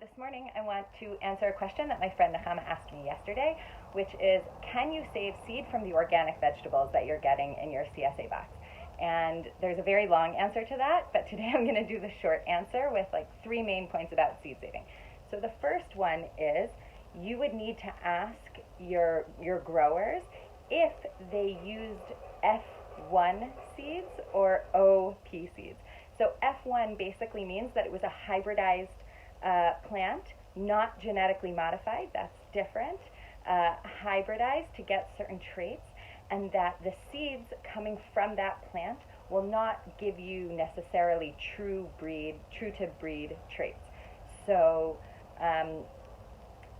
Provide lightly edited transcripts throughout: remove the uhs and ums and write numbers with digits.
This morning I want to answer a question that my friend Nechama asked me yesterday, which is, can you save seed from the organic vegetables that you're getting in your CSA box? And there's a very long answer to that, but today I'm going to do the short answer with like 3 main points about seed saving. So the first one is you would need to ask your growers if they used F1 seeds or OP seeds. So F1 basically means that it was a hybridized plant, not genetically modified. That's different. Hybridized to get certain traits, and that the seeds coming from that plant will not give you necessarily true to breed traits. So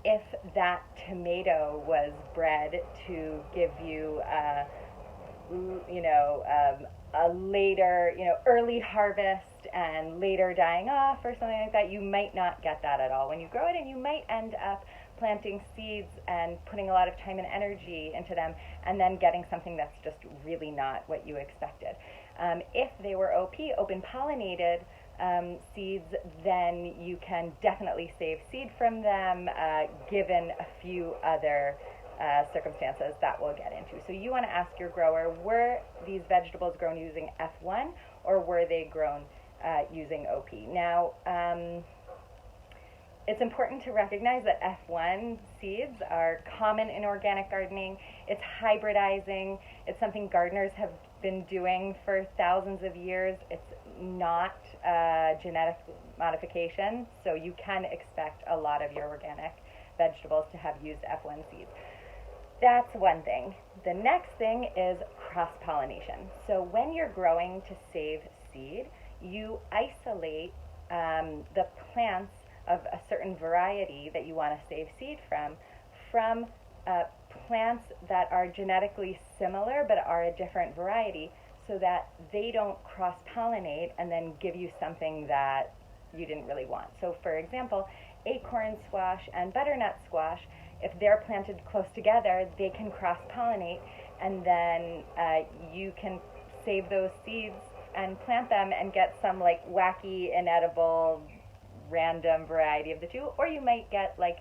if that tomato was bred to give you a later, early harvest and later dying off or something like that, you might not get that at all when you grow it, and you might end up planting seeds and putting a lot of time and energy into them and then getting something that's just really not what you expected. If they were OP, open pollinated seeds, then you can definitely save seed from them, given a few other circumstances that we'll get into. So you want to ask your grower, were these vegetables grown using F1 or were they grown using OP? Now, it's important to recognize that F1 seeds are common in organic gardening. It's hybridizing. It's something gardeners have been doing for thousands of years. It's not genetic modification, so you can expect a lot of your organic vegetables to have used F1 seeds. That's one thing. The next thing is cross-pollination. So when you're growing to save seed, you isolate the plants of a certain variety that you want to save seed from plants that are genetically similar but are a different variety, so that they don't cross-pollinate and then give you something that you didn't really want. So for example, acorn squash and butternut squash, if they're planted close together, they can cross-pollinate, and then you can save those seeds and plant them and get some like wacky, inedible, random variety of the two. Or you might get like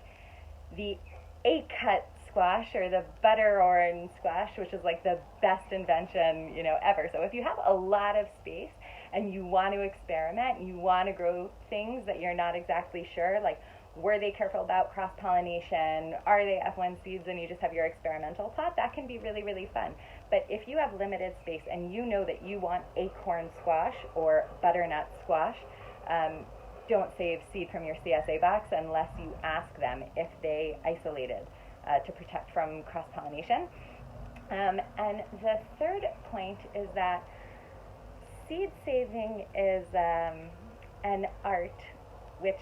the A-cut squash or the butter orange squash, which is like the best invention, ever. So if you have a lot of space and you want to experiment, you want to grow things that you're not exactly sure, like were they careful about cross-pollination, are they F1 seeds, and you just have your experimental pot, that can be really, really fun. But if you have limited space and you know that you want acorn squash or butternut squash, don't save seed from your CSA box unless you ask them if they isolated to protect from cross-pollination. And the third point is that seed saving is an art which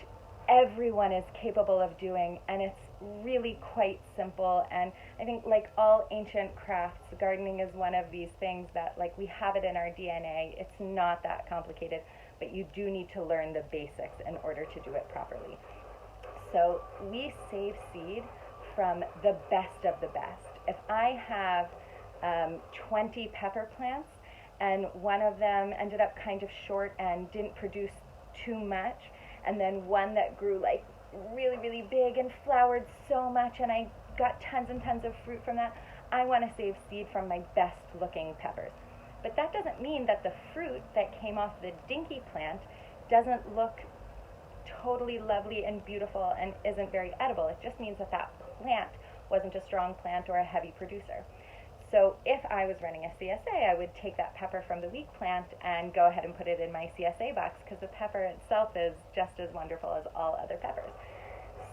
everyone is capable of doing, and it's really quite simple. And I think, like all ancient crafts, gardening is one of these things that, like, we have it in our DNA. It's not that complicated, but you do need to learn the basics in order to do it properly. So we save seed from the best of the best. If I have 20 pepper plants and one of them ended up kind of short and didn't produce too much, and then one that grew like really, really big and flowered so much, and I got tons and tons of fruit from that, I want to save seed from my best looking peppers. But that doesn't mean that the fruit that came off the dinky plant doesn't look totally lovely and beautiful and isn't very edible. It just means that that plant wasn't a strong plant or a heavy producer. So if I was running a CSA, I would take that pepper from the weak plant and go ahead and put it in my CSA box, because the pepper itself is just as wonderful as all other peppers.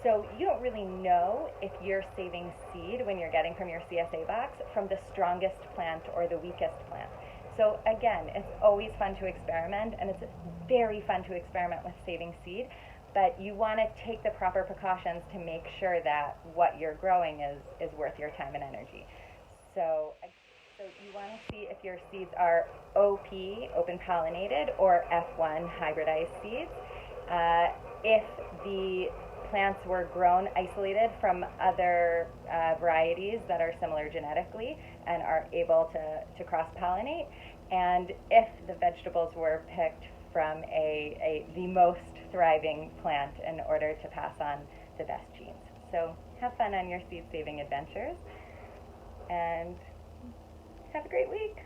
So you don't really know if you're saving seed when you're getting from your CSA box from the strongest plant or the weakest plant. So again, it's always fun to experiment, and it's very fun to experiment with saving seed, but you want to take the proper precautions to make sure that what you're growing is worth your time and energy. So you want to see if your seeds are OP, open pollinated, or F1, hybridized seeds. If the plants were grown isolated from other varieties that are similar genetically and are able to cross-pollinate, and if the vegetables were picked from the most thriving plant in order to pass on the best genes. So have fun on your seed saving adventures and have a great week.